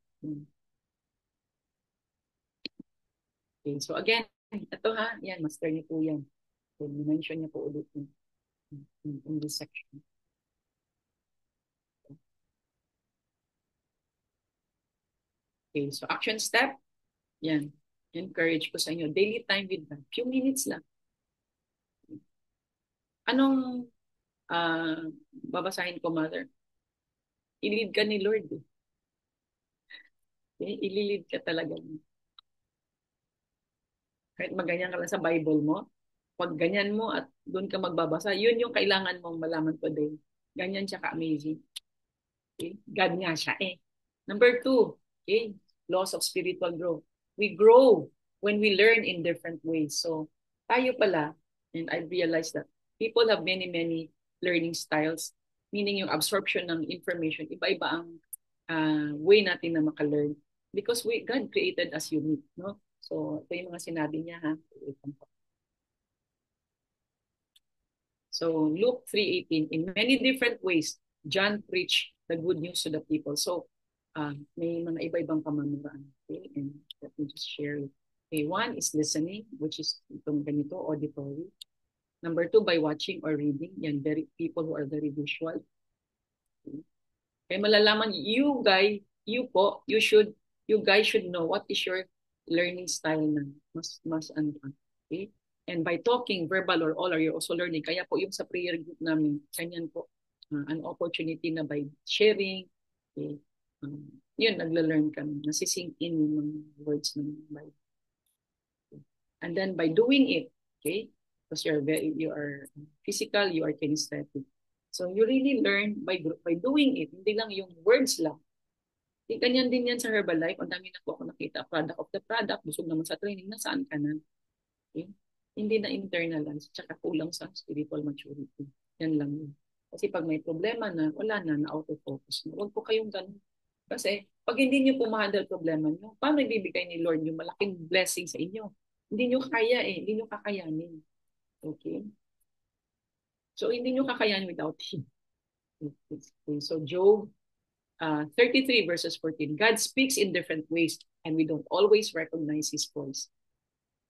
A: Okay, so again, ito ha, yan, master niyo po yan. So, mention niyo po ulit in this section. Okay, so action step, yan. Encourage ko sa inyo, daily time with God. Few minutes lang. Anong babasahin ko, mother? I-lead ka ni Lord. Okay? I-lead ka talaga. Kahit maganyan ka lang sa Bible mo, pag ganyan mo at doon ka magbabasa, yun yung kailangan mong malaman today. Ganyan siya ka-amazing. Okay? God nga siya eh. Number 2, okay? Laws of spiritual growth. We grow when we learn in different ways. So, tayo pala, and I realized that people have many learning styles, meaning yung absorption ng information, iba-iba ang way natin na maka-learn. Because God created us unique, no? So, ito yung mga sinabi niya, ha? So, Luke 3:18, in many different ways, John preached the good news to the people. So, may mga iba-ibang pamamaraan. Okay? And let me just share it. Okay, one is listening, which is itong ganito, auditory. Number 2, by watching or reading. Yan, people who are very visual. Okay. Kaya malalaman, you guys should know what is your learning style na mas ano pa. Okay? And by talking, verbal or oral, you're also learning. Kaya po yung sa prayer group namin, kanyan po, an opportunity na by sharing, okay, yun, nagla-learn kami. Nasisink in yung mga words ng Bible. Okay. And then by doing it, okay, because you are physical, you are kinesthetic. So you really learn by doing it. Hindi lang yung words lang. Ganyan din yan sa Herbalife. Ang dami na po ako nakita. Product of the product. Busog naman sa training. Nasaan ka na? Okay? Hindi na internalize. Tsaka kulang sa spiritual maturity. Yan lang yun. Kasi pag may problema na, wala na, na-out of focus na. Huwag po kayong ganun. Kasi pag hindi nyo po ma-handle problema nyo, paano ibibigay ni Lord yung malaking blessing sa inyo? Hindi nyo kaya eh. Hindi nyo kakayanin. Okay? So, hindi nyo kakayanin without Him. Okay. So, Job 33 verses 14. God speaks in different ways and we don't always recognize His voice.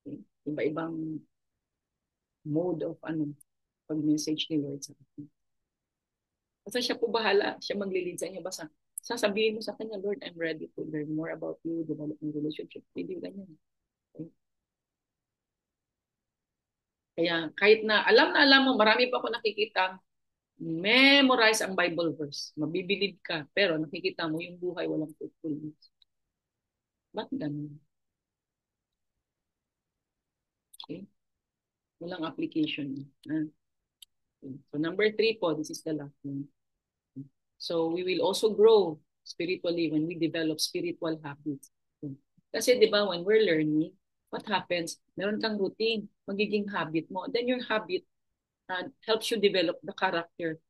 A: Okay? Iba-ibang mode of pag-message ni Lord sa atin. Basta siya po bahala, siya maglilid sa inyo. Basta sasabihin mo sa kanya, Lord, I'm ready to learn more about you, develop a relationship with you, ganyan. Okay? Kaya kahit na alam mo, marami pa ako nakikita, memorize ang Bible verse. Mabibilib ka, pero nakikita mo yung buhay walang fruitfulness. Ba't ganun? Okay? Walang application. Okay. So number 3 po, this is the last one. So we will also grow spiritually when we develop spiritual habits. Kasi di ba when we're learning, what happens? Meron kang routine, magiging habit mo. Then your habit helps you develop the character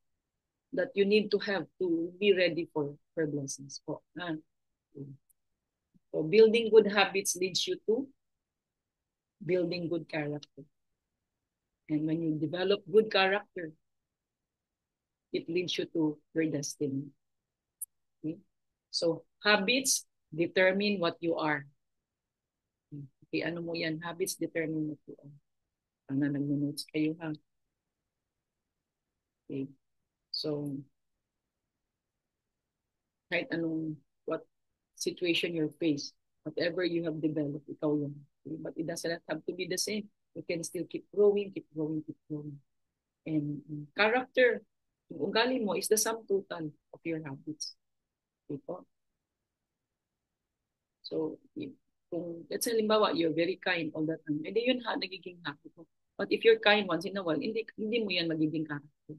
A: that you need to have to be ready for blessings po. So building good habits leads you to building good character. And when you develop good character, it leads you to your destiny. Okay? So habits determine what you are. Okay, ano mo yan? Habits determine what you are. Sana nag-notes kayo ha. Okay. So, kahit what situation you're faced, whatever you have developed, ikaw yan. Okay? But it doesn't have to be the same. You can still keep growing, keep growing, keep growing. And character, yung ugali mo is the sum total of your habits. Okay po? So, kung, let's say, halimbawa, you're very kind all the time, edi yun nagiging habit mo. But if you're kind once in a while, hindi mo yan magiging character.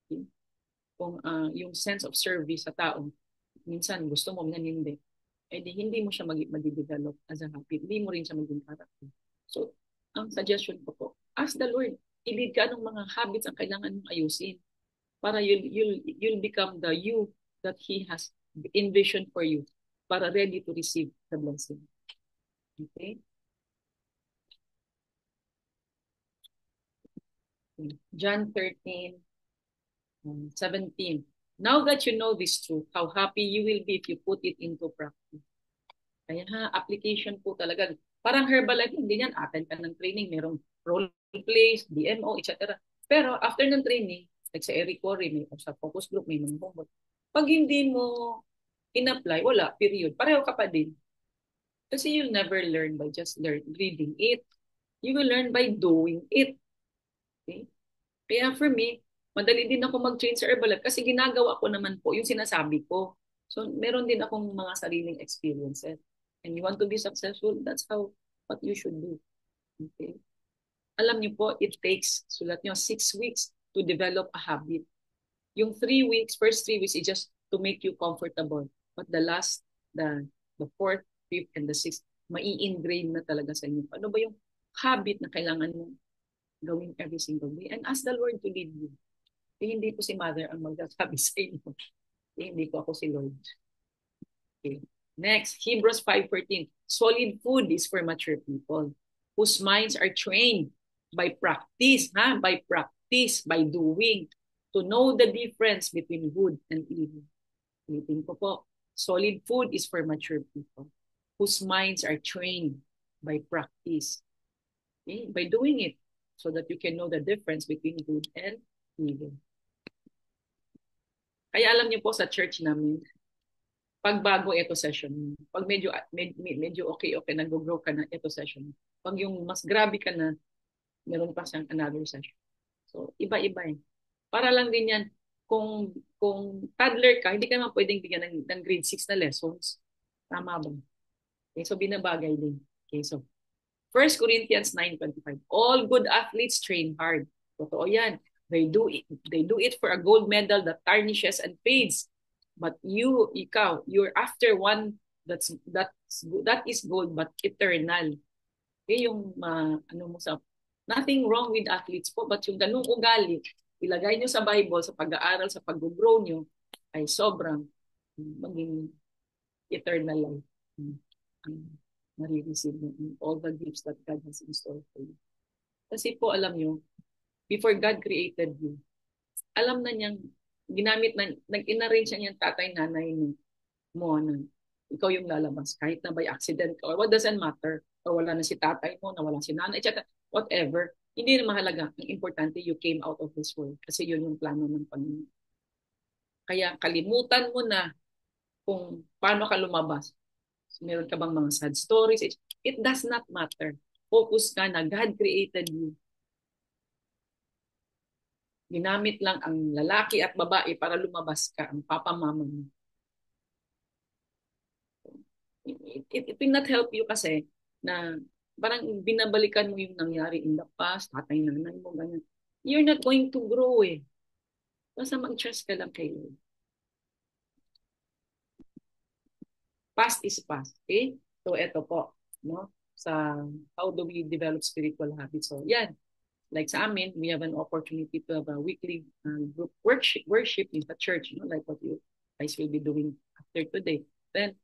A: Okay? Kung yung sense of service sa tao, minsan gusto mo, minsan hindi, hindi mo siya mag-develop as a habit. Hindi mo rin siya maging character. So, ang suggestion ko po, ask the Lord, i-lead ka ng mga habits ang kailangan mong ayusin para you'll become the you that He has envisioned for you para ready to receive the blessing. Okay? John 13:17. Now that you know this truth, how happy you will be if you put it into practice. Kaya application po talaga. Parang Herbalife, hindi yan. Attend ka ng training, merong role plays, DMO, etc. Pero after ng training, like sa Eric Worre, may sa focus group, may mga homework. Pag hindi mo in-apply, wala, period. Pareho ka pa din. Kasi you'll never learn by just reading it. You will learn by doing it. Okay? Kaya for me, madali din ako mag-train sa Herbalife kasi ginagawa ko naman po yung sinasabi ko. So, meron din akong mga sariling experiences. And you want to be successful, that's what you should do. Okay? Alam niyo po, it takes, sulat niyo, 6 weeks to develop a habit. Yung 3 weeks, first 3 weeks is just to make you comfortable. But the last, the 4th, 5th, and the 6th, mai-ingrain na talaga sa inyo. Ano ba yung habit na kailangan mo gawin every single day? And ask the Lord to lead you. Hindi po si Mother ang magsasabi sa inyo. Hindi po ako si Lord. Okay. Next, Hebrews 5:14. Solid food is for mature people whose minds are trained by practice, by practice, by doing, to know the difference between good and evil. Ulitin ko po. Solid food is for mature people whose minds are trained by practice, okay? By doing it, so that you can know the difference between good and evil. Kaya alam niyo po sa church namin, pag bago ito session, pag medyo okay, nag-grow ka na ito session. Pag yung mas grabe ka na, meron pa siyang another session. So, iba-iba eh. Para lang din yan, kung toddler ka, hindi ka naman pwedeng bigyan ng grade 6 na lessons. Tama ba? Okay, so binabagay din. Okay, so 1 Corinthians 9:25. All good athletes train hard. Totoo yan. They do it for a gold medal that tarnishes and fades, But you're after one that is gold but eternal. Okay, yung ano mo sa nothing wrong with athletes po, but yung ganung ugali, ilagay nyo sa Bible, sa pag-aaral, sa pag-grow nyo, ay sobrang maging eternal life. Ang marireceive mo in all the gifts that God has in store for you. Kasi po, alam nyo, before God created you, alam na niyang, ginamit na, nag-inarrange na niyang tatay, nanay mo na ikaw yung lalabas, kahit na by accident or what doesn't matter, or wala na si tatay mo, nawala si nanay, etc. Whatever, hindi na mahalaga. Ang importante, you came out of this world kasi yun yung plano ng Panginoon. Kaya kalimutan mo na kung paano ka lumabas. Meron ka bang mga sad stories? It does not matter. Focus ka na God created you. Ginamit lang ang lalaki at babae para lumabas ka, ang papa mama mo. It will not help you kasi na parang binabalikan mo yung nangyari in the past, tatay, nanay mo, ganyan. You're not going to grow eh. Basta mag-trust ka lang kay Lord. Past is past. Okay? So, eto po. No? Sa how do we develop spiritual habits? So, yan. Like sa amin, we have an opportunity to have a weekly group worship in the church, like what you guys will be doing after today. Then,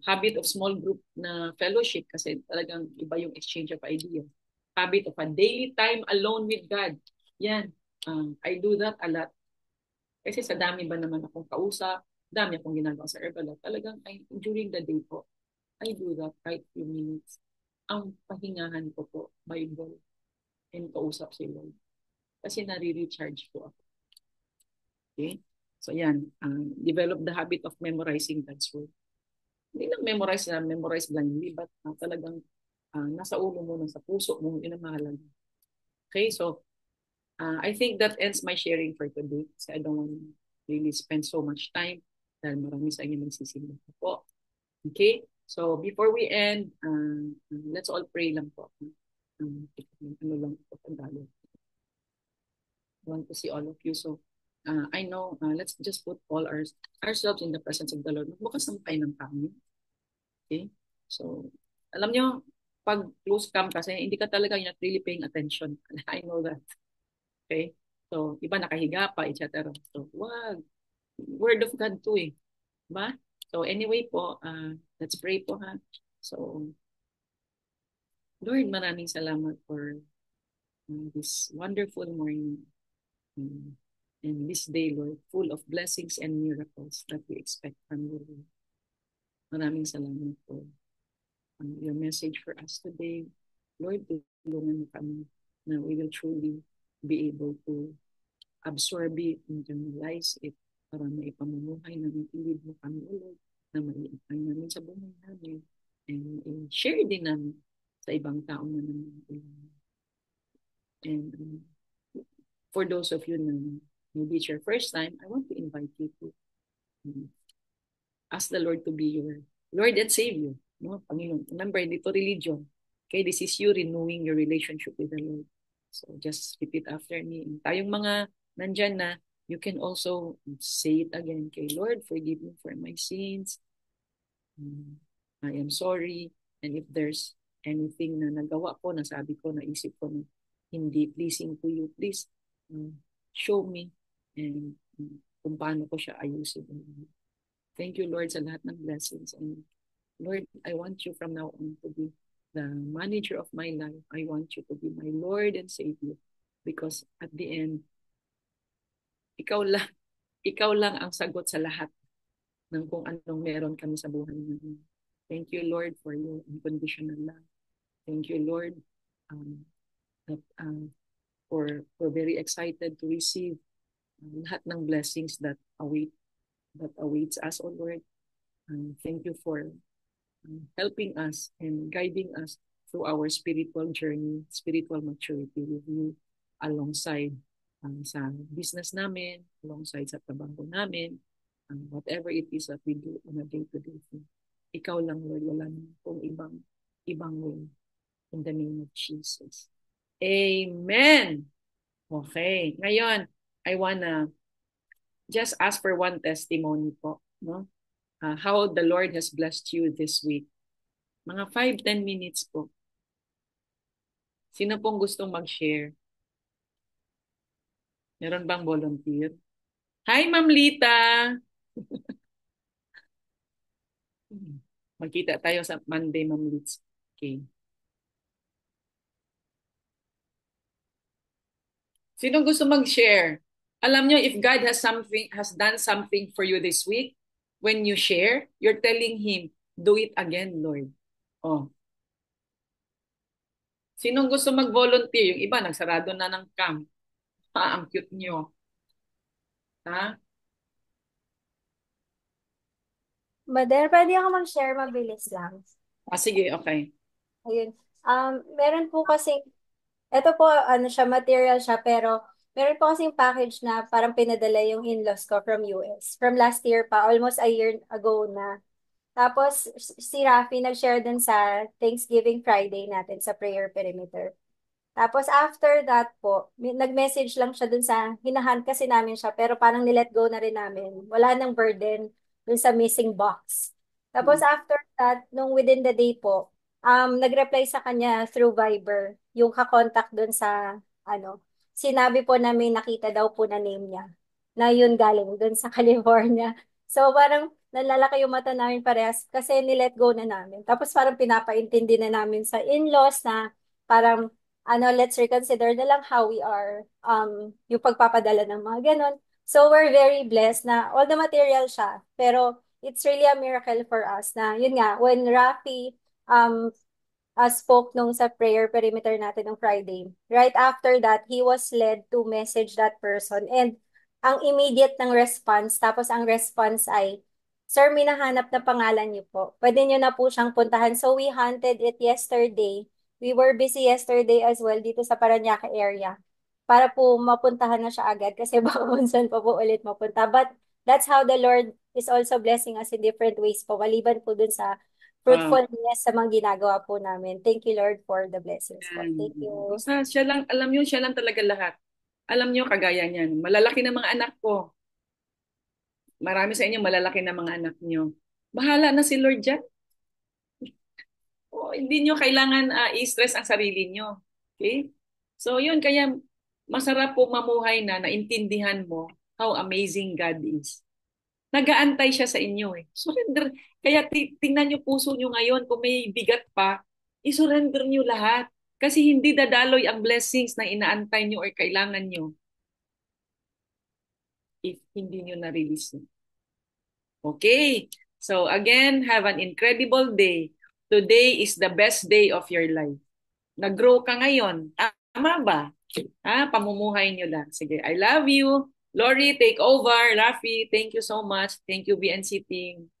A: habit of small group na fellowship kasi talagang iba yung exchange of ideas. Habit of a daily time alone with God. Yan. I do that a lot. Kasi sa dami ba naman akong kausap, dami akong ginagawa sa Herbalife. Talagang during the day po, I do that kahit few minutes. Ang pahingahan ko po, Bible, and kausap si Lord. Kasi nare-recharge ko ako. Okay? So yan, develop the habit of memorizing God's word. Hindi lang memorize blindly, but talagang nasa ulo mo, nasa puso mo, yun ang mahalaga. Okay, so I think that ends my sharing for today. Kasi I don't want to really spend so much time dahil marami sa inyo nagsisimula po. Okay, so before we end, let's all pray lang po. Ano lang po, Tagalog. I want to see all of you. So, I know, let's just put all ourselves in the presence of the Lord. Magbukas ng tayo ng kami. Okay? So, alam nyo, pag close cam kasi, hindi ka talaga not really paying attention. I know that. Okay? So, iba nakahiga pa, etc. So, wag. Word of God to eh. Diba? So, anyway po, let's pray po ha. So, Lord, maraming salamat for this wonderful morning. And this day, Lord, full of blessings and miracles that we expect from you, Lord. Maraming salamat po. Your message for us today, Lord, tulungan mo kami na we will truly be able to absorb it, internalize it, para maipamumuhay na ilid mo kami, Lord, na maiipan namin sa buhay namin, and share din namin sa ibang tao na naman. And for those of you na maybe it's your first time, I want to invite you to ask the Lord to be your Lord and Savior. No? Panginoon. Remember, dito religion. Okay, this is you renewing your relationship with the Lord. So just repeat after me. And tayong mga nandyan na, you can also say it again. Okay, Lord, forgive me for my sins. I am sorry. And if there's anything na nagawa ko, nasabi ko, naisip ko na hindi pleasing to you, please show me and kung paano ko siya ayusin. Thank you, Lord, sa lahat ng blessings. And Lord, I want you from now on to be the manager of my life. I want you to be my Lord and Savior. Because at the end, ikaw lang ang sagot sa lahat ng kung anong meron kami sa buhay namin. Thank you, Lord, for your unconditional love. Thank you, Lord, for very excited to receive lahat ng blessings that awaits us, O Lord. Thank you for helping us and guiding us through our spiritual journey, spiritual maturity with you alongside sa business namin, alongside sa trabaho namin, whatever it is that we do on a day-to-day thing. Ikaw lang, Lord, wala nang kung ibang way. In the name of Jesus. Amen! Okay. Ngayon, I wanna just ask for one testimony po. no? How the Lord has blessed you this week. Mga 5-10 minutes po. Sino pong gustong mag-share? Meron bang volunteer? Hi, Ma'am Lita! Magkita tayo sa Monday, Ma'am Litz. Okay. Sino gusto mag-share? Alam nyo, if God has done something for you this week, when you share, you're telling Him, do it again, Lord. Oh. Sinong gusto mag-volunteer? Yung iba, nagsarado na ng camp. Ang cute nyo. Ha?
C: Mader, pwede ako mag-share mabilis lang.
A: Sige, okay.
C: Ayun. Meron po kasi, ito po, ano siya, material siya, pero meron po kasing package na parang pinadala yung in-laws ko from US. From last year pa, almost a year ago na. Tapos, si Rafi nag-share din sa Thanksgiving Friday natin sa Prayer Perimeter. Tapos after that po, nag-message lang siya dun sa, hinahunt kasi namin siya, pero parang nilet go na rin namin. Wala nang burden dun sa missing box. Tapos after that, nung within the day po, nag-reply sa kanya through Viber, yung kakontak dun sa, ano, sinabi po na may nakita daw po na name niya, na yun galing dun sa California. So parang nalalaki yung mata namin parehas kasi nilet go na namin. Tapos parang pinapaintindi na namin sa in-laws na parang let's reconsider na lang how we are, yung pagpapadala ng mga ganon. So, we're very blessed na all the material siya. Pero, it's really a miracle for us na, yun nga, when Rafi, spoke nung sa prayer perimeter natin ng Friday, right after that, he was led to message that person. And, ang immediate ng response, tapos ang response ay, Sir, minahanap na pangalan niyo po. Pwede niyo na po siyang puntahan. So, we hunted it yesterday. We were busy yesterday as well dito sa Parañaque area para po mapuntahan na siya agad kasi baka kung saan pa po ulit mapunta. But that's how the Lord is also blessing us in different ways po. Maliban po dun sa
A: Wow.
C: fruitfulness sa mga ginagawa po namin. Thank you, Lord, for the blessings po.
A: Yan.
C: Thank you.
A: Basta siya lang, alam nyo, siya lang talaga lahat. Alam nyo, kagaya niyan. Malalaki na mga anak ko. Marami sa inyo malalaki na mga anak nyo. Bahala na si Lord dyan. Hindi nyo kailangan i-stress ang sarili nyo. Okay? So yun, kaya masarap po mamuhay na naintindihan mo how amazing God is. Nagaantay siya sa inyo eh. Surrender. Kaya tingnan nyo puso nyo ngayon kung may bigat pa, isurrender nyo lahat. Kasi hindi dadaloy ang blessings na inaantay nyo or kailangan nyo if hindi nyo na-release. Okay. So again, have an incredible day. Today is the best day of your life. Nag-grow ka ngayon. Tama ba? Pamumuhay nyo lang. Sige, I love you. Lori, take over. Rafi, thank you so much. Thank you, BNC team.